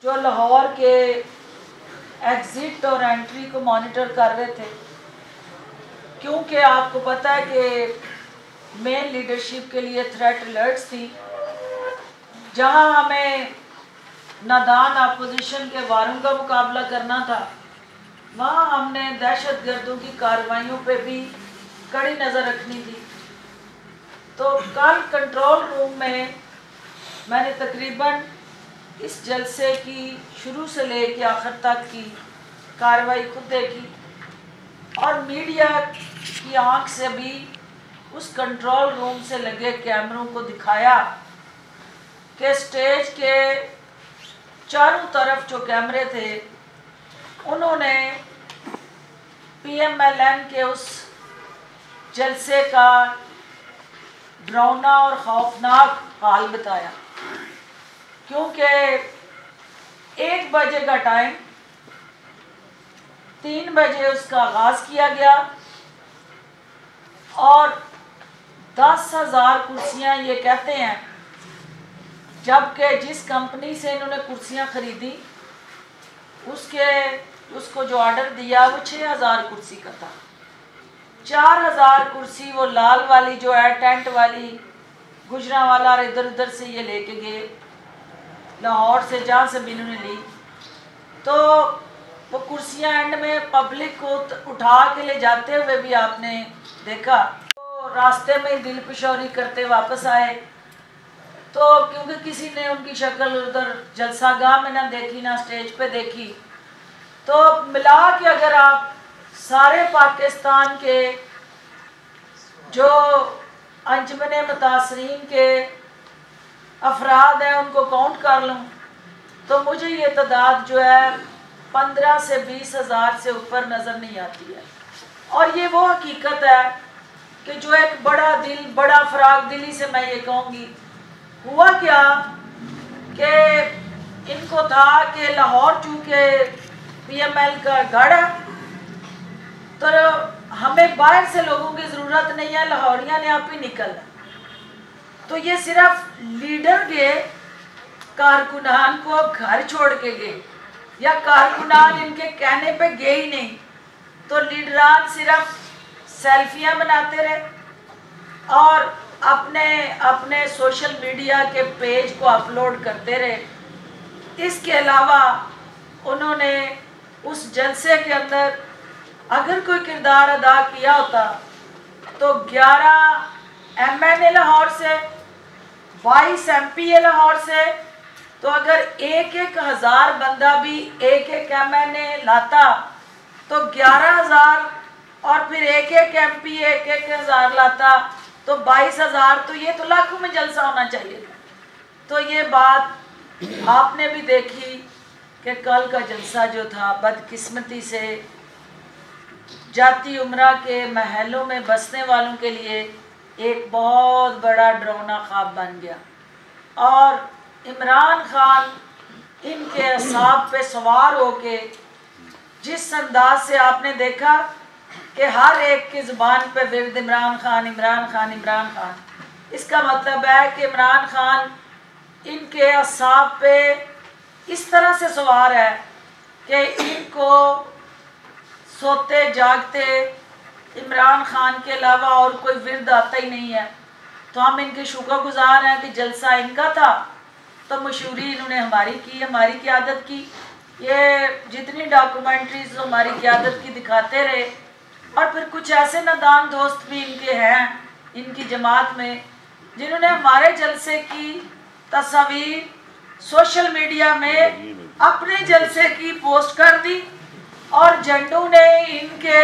जो लाहौर के एग्ज़िट और एंट्री को मॉनिटर कर रहे थे, क्योंकि आपको पता है कि मेन लीडरशिप के लिए थ्रेट अलर्ट्स थी। जहां हमें नादान अपोजिशन के वारों का मुकाबला करना था, वहाँ हमने दहशतगर्दों की कार्रवाइयों पे भी कड़ी नज़र रखनी थी। तो कल कंट्रोल रूम में मैंने तकरीबन इस जलसे की शुरू से लेकर आखिर तक की कार्रवाई खुद देखी और मीडिया की आंख से भी उस कंट्रोल रूम से लगे कैमरों को दिखाया कि स्टेज के चारों तरफ जो कैमरे थे उन्होंने PMLN के उस जलसे का डरावना और खौफनाक हाल बताया, क्योंकि 1 बजे का टाइम, 3 बजे उसका आगाज़ किया गया और 10,000 कुर्सियाँ ये कहते हैं, जबकि जिस कंपनी से इन्होंने कुर्सियाँ खरीदी उसको जो ऑर्डर दिया वो 6,000 कुर्सी का था। 4,000 कुर्सी वो लाल वाली जो है टेंट वाली गुजरांवाला और इधर उधर से ये लेके गए, लाहौर से जहाँ से भी इन्होंने ली। तो वो कुर्सियाँ एंड में पब्लिक को उठा के ले जाते हुए भी आपने देखा। तो रास्ते में दिल पिशौरी करते वापस आए, तो क्योंकि किसी ने उनकी शक्ल उधर जलसागाह में ना देखी ना स्टेज पे देखी, तो मिला के अगर आप सारे पाकिस्तान के जो अंजमने मुतासरीन के अफराद हैं उनको काउंट कर लूँ तो मुझे ये तादाद जो है 15 से 20 हज़ार से ऊपर नज़र नहीं आती है। और ये वो हकीकत है कि जो एक बड़ा दिल, बड़ा फराग दिली से मैं ये कहूँगी, हुआ क्या कि इनको था कि लाहौर चूँकि PML का गढ़ है तो हमें बाहर से लोगों की ज़रूरत नहीं है, लाहौरिया ने आप ही निकलना। तो ये सिर्फ लीडर के कारकुनान को घर छोड़ के गए या कारकुनान इनके कहने पे गए ही नहीं, तो लीडरान सिर्फ सेल्फियां बनाते रहे और अपने अपने सोशल मीडिया के पेज को अपलोड करते रहे। इसके अलावा उन्होंने उस जलसे के अंदर अगर कोई किरदार अदा किया होता तो 11 MNA लाहौर से, 22 MPA लाहौर से, तो अगर 1-1 हज़ार बंदा भी 1-1 MNA लाता तो 11,000 और फिर 1-1 MPA 1-1 हज़ार लाता तो 22,000, तो ये तो लाखों में जलसा होना चाहिए था। तो ये बात आपने भी देखी कि कल का जलसा जो था बदकिस्मती से जाती उम्रा के महलों में बसने वालों के लिए एक बहुत बड़ा डरावना ख्वाब बन गया और इमरान खान इनके असाब पे सवार होके जिस अंदाज से आपने देखा कि हर एक की ज़ुबान पे विर्द इमरान खान, इमरान खान, इमरान खान, इसका मतलब है कि इमरान खान इनके असाब पे इस तरह से सवार है कि इनको सोते जागते इमरान खान के अलावा और कोई विर्द आता ही नहीं है। तो हम इनके शुक्रगुजार हैं कि जलसा इनका था तो मशहूरी इन्होंने हमारी की, हमारी क़यादत की। ये जितनी डॉक्यूमेंट्रीज हमारी क़यादत की दिखाते रहे और फिर कुछ ऐसे नादान दोस्त भी इनके हैं इनकी जमात में जिन्होंने हमारे जलसे की तस्वीर सोशल मीडिया में अपने जलसे की पोस्ट कर दी और झंडू ने इनके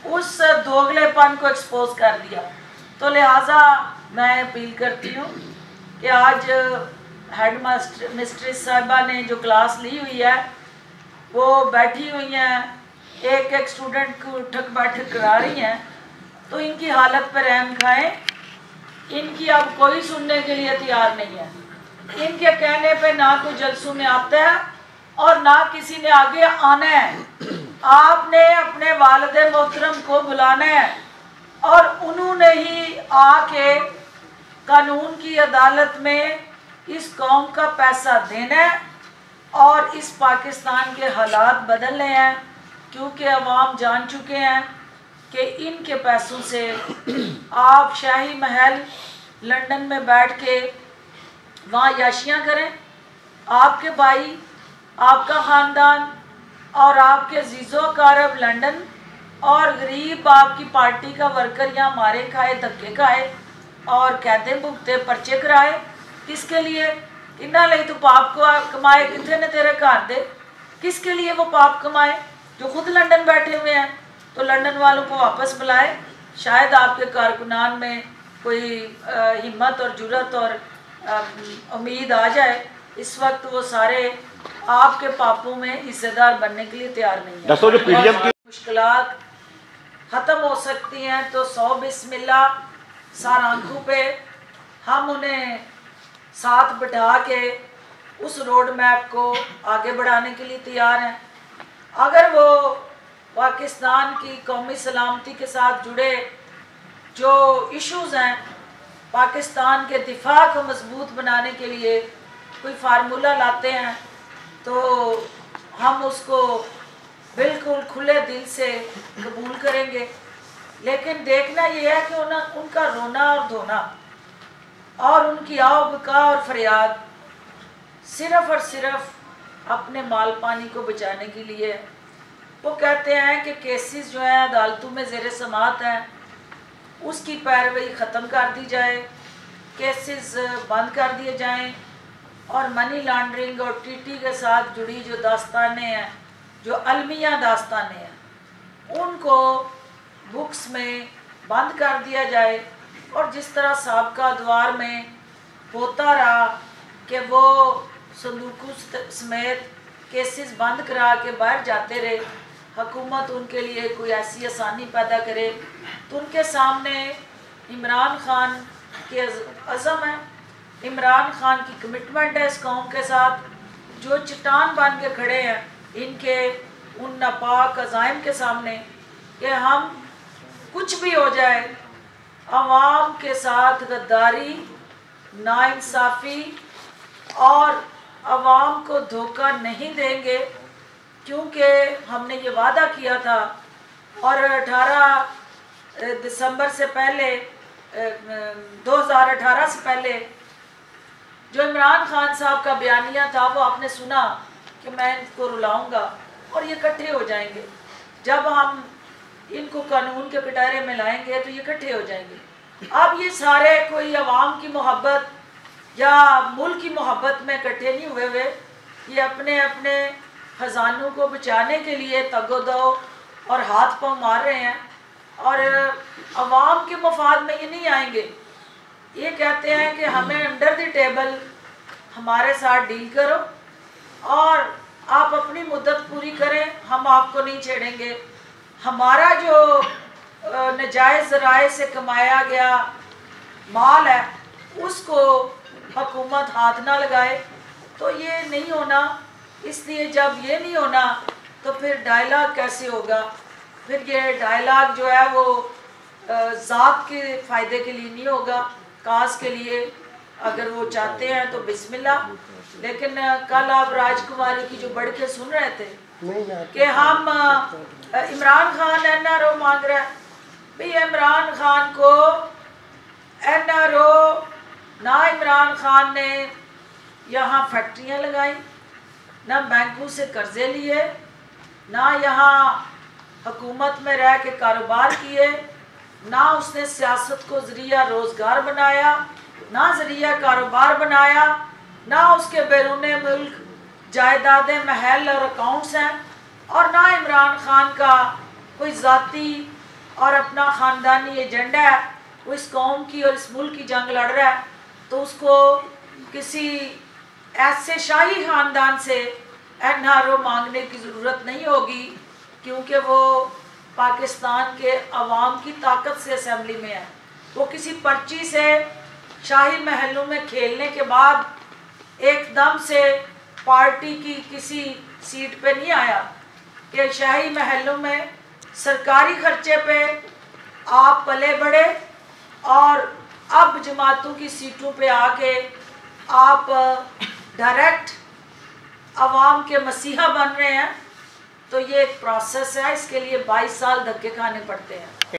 उस दोगलेपन को एक्सपोज कर दिया। तो लिहाजा मैं अपील करती हूँ कि आज हेड मास्टर मिस्ट्रेस साहिबा ने जो क्लास ली हुई है वो बैठी हुई हैं, एक एक स्टूडेंट को उठक बैठक करा रही हैं, तो इनकी हालत पर रहम खाएं। इनकी अब कोई सुनने के लिए तैयार नहीं है। इनके कहने पे ना कोई जलसों में आता है और ना किसी ने आगे आना है। आपने अपने वालिद मोहतरम को बुलाना है और उन्होंने ही आके कानून की अदालत में इस कौम का पैसा देना है और और इस पाकिस्तान के हालात बदलने हैं, क्योंकि अवाम जान चुके हैं कि इनके पैसों से आप शाही महल लंदन में बैठ के वहाँ याशियाँ करें, आपके भाई, आपका ख़ानदान और आपके जीज़ो कारब लंदन और गरीब आपकी पार्टी का वर्कर यहाँ मारे खाए, धक्के खाए और कैदें भुगते, पर्चे कराए। किसके लिए? इन्ना ले तो पाप को कमाए, कितने ने तेरे घर दे, किसके लिए वो पाप कमाए जो खुद लंदन बैठे हुए हैं? तो लंदन वालों को वापस बुलाए, शायद आपके कारकुनान में कोई हिम्मत और जुर्रत और उम्मीद आ जाए। इस वक्त वो सारे आपके पापों में हिस्सेदार बनने के लिए तैयार नहीं है। मुश्किलात ख़त्म हो सकती हैं तो 100 बिस्मिल्लाह सार आंखों पे हम उन्हें साथ बिठा के उस रोड मैप को आगे बढ़ाने के लिए तैयार हैं। अगर वो पाकिस्तान की कौमी सलामती के साथ जुड़े जो इश्यूज़ हैं, पाकिस्तान के दिफा को मजबूत बनाने के लिए कोई फार्मूला लाते हैं, तो हम उसको बिल्कुल खुले दिल से कबूल करेंगे। लेकिन देखना ये है कि उनका रोना और धोना और उनकी आओ बका और फरियाद सिर्फ़ और सिर्फ अपने माल पानी को बचाने के लिए। वो कहते हैं कि केसेस जो हैं अदालतों में ज़ेर समाअत हैं, उसकी पैरवी ख़त्म कर दी जाए, केसेस बंद कर दिए जाएं और मनी लॉन्ड्रिंग और टीटी के साथ जुड़ी जो दास्तानें हैं, जो अलमिया दास्तानें हैं, उनको बुक्स में बंद कर दिया जाए। और जिस तरह साबका द्वार में होता रहा कि वो संदूकों समेत केसेस बंद करा के बाहर जाते रहे, हुकूमत उनके लिए कोई ऐसी आसानी पैदा करे। तो उनके सामने इमरान खान के अज़म है, इमरान खान की कमिटमेंट है इस कौम के साथ, जो चट्टान बन के खड़े हैं इनके उन नापाक अज़ाइम के सामने कि हम कुछ भी हो जाए अवाम के साथ गद्दारी, नाइंसाफ़ी और अवाम को धोखा नहीं देंगे, क्योंकि हमने ये वादा किया था। और 18 दिसंबर से पहले 2018 से पहले जो इमरान खान साहब का बयानिया था वो आपने सुना कि मैं इनको रुलाऊंगा और ये इकट्ठे हो जाएंगे। जब हम इनको कानून के कटहरे में लाएंगे तो ये इकट्ठे हो जाएंगे। अब ये सारे कोई अवाम की मोहब्बत या मुल्क की मोहब्बत में इकट्ठे नहीं हुए हुए, ये अपने अपने ख़जानों को बचाने के लिए तगोदो और हाथ पांव मार रहे हैं और अवाम के मफाद में ये नहीं आएंगे। ये कहते हैं कि हमें अंडर द टेबल हमारे साथ डील करो और आप अपनी मुद्दत पूरी करें, हम आपको नहीं छेड़ेंगे। हमारा जो नजायज़ ज़राए से कमाया गया माल है उसको हुकूमत हाथ ना लगाए। तो ये नहीं होना, इसलिए जब ये नहीं होना तो फिर डायलॉग कैसे होगा? फिर ये डायलॉग जो है वो ज़ात के फ़ायदे के लिए नहीं होगा, काज के लिए अगर वो चाहते हैं तो बिस्मिल्लाह। लेकिन कल आप राजकुमारी की जो बढ़ के सुन रहे थे कि हम इमरान खान NRO मांग रहा है, भाई इमरान खान को NRO ना, इमरान खान ने यहाँ फैक्ट्रियाँ लगाई, ना बैंकों से कर्जे लिए, ना यहाँ हुकूमत में रह के कारोबार किए, ना उसने सियासत को ज़रिया रोज़गार बनाया, ना ज़रिया कारोबार बनाया, ना उसके बैरूने मुल्क जायदादें महल और अकाउंट्स हैं, और ना इमरान खान का कोई ज़ाती और अपना ख़ानदानी एजेंडा है। वो इस कौम की और इस मुल्क की जंग लड़ रहा है तो उसको किसी ऐसे शाही ख़ानदान से NRO मांगने की ज़रूरत नहीं होगी, क्योंकि वो पाकिस्तान के अवाम की ताकत से असम्बली में है। वो किसी पर्ची से शाही महलों में खेलने के बाद एकदम से पार्टी की किसी सीट पे नहीं आया कि शाही महलों में सरकारी खर्चे पे आप पले बढ़े और अब जमातों की सीटों पे आके आप डायरेक्ट अवाम के मसीहा बन रहे हैं, तो ये एक प्रोसेस है, इसके लिए 22 साल धक्के खाने पड़ते हैं।